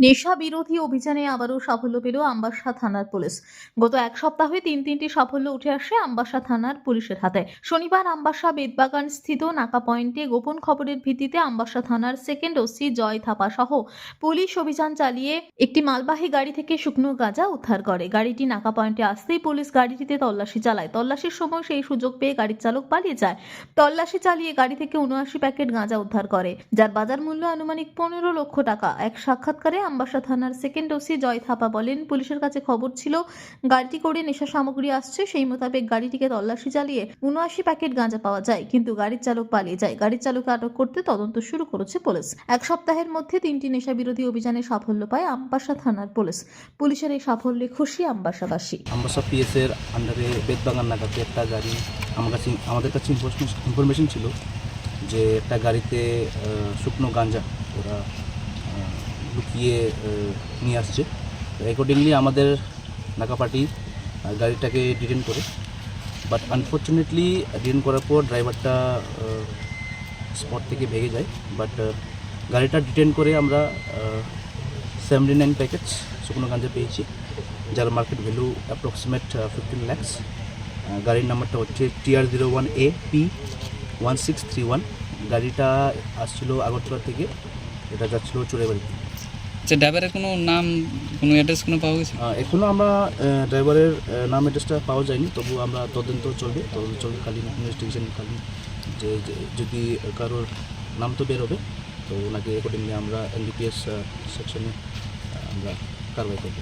নেশা বিরোধী অভিযানে আবারও সাফল্য পেল আমবাসা থানার পুলিশ। গত এক সপ্তাহে তিনটি সাফল্য উঠে আসে আমবাসা থানার পুলিশের হাতে। শনিবার আমবাসা বেদবাগান স্থিত নাকা পয়েন্টে গোপন খবরের ভিত্তিতে আমবাসা থানার সেকেন্ড ওসি জয় থাপা সহ পুলিশ অভিযান চালিয়ে একটি মালবাহী গাড়ি থেকে শুকনো গাঁজা উদ্ধার করে। গাড়িটি নাকা পয়েন্টে আসতেই পুলিশ গাড়িটিতে তল্লাশি চালায়। তল্লাশির সময় সেই সুযোগ পেয়ে গাড়ির চালক পালিয়ে যায়। তল্লাশি চালিয়ে গাড়ি থেকে ৭৯ প্যাকেট গাঁজা উদ্ধার করে, যার বাজার মূল্য আনুমানিক ১৫ লক্ষ টাকা। এক সাক্ষাৎকারে আমবাসা থানার সেকেন্ড ওসি জয় থাপা বলেন, পুলিশের কাছে খবর ছিল গাড়িটি করে নেশা সামগ্রী আসছে। সেই মোতাবেক গাড়িটিকে তল্লাশি চালিয়ে ৭৯ প্যাকেট গাঁজা পাওয়া যায়, কিন্তু গাড়ির চালক পালিয়ে যায়। গাড়ির চালককে আটক করতে তদন্ত শুরু করেছে পুলিশ। এক সপ্তাহের মধ্যে ৩টি নেশা বিরোধী অভিযানে সাফল্য পায় আমবাসা থানার পুলিশ। পুলিশের এই সাফল্যে খুশি আমবাসাবাসী। আমবাসা পিএস এর আন্ডারে বেদবাগান নাগাতে একটা গাড়ি আমাদের কাছে ইনফরমেশন ছিল যে একটা গাড়িতে শুকনো গাঁজা ওরা লুকিয়ে নিয়ে আসছে। অ্যাকর্ডিংলি আমাদের নাকা পার্টি গাড়িটাকে ডিটেন করে, বাট আনফর্চুনেটলি ডিটেন করার পর ড্রাইভারটা স্পট থেকে ভেগে যায়। বাট গাড়িটা ডিটেন করে আমরা 79 প্যাকেট শুকনো গাঁজা পেয়েছি, যার মার্কেট ভ্যালু অ্যাপ্রক্সিমেট 15 lakhs। গাড়ির নাম্বারটা হচ্ছে TR01AP1631। গাড়িটা আসছিল আগরতলা থেকে, এটা যাচ্ছিল চোরাইবাড়িতে। আচ্ছা, ড্রাইভারের কোনো নাম, কোনো অ্যাড্রেস কোনো পাওয়া গেছে? এখনও আমরা ড্রাইভারের নাম অ্যাড্রেসটা পাওয়া যায়নি, তবু আমরা তদন্ত চলবে খালি ইনভেস্টিগেশন খালি যে যদি কারোর নাম তো বের হবে, তো ওনাকে অ্যাকর্ডিংলি আমরা NDPS সেকশনে আমরা কারবাই করব।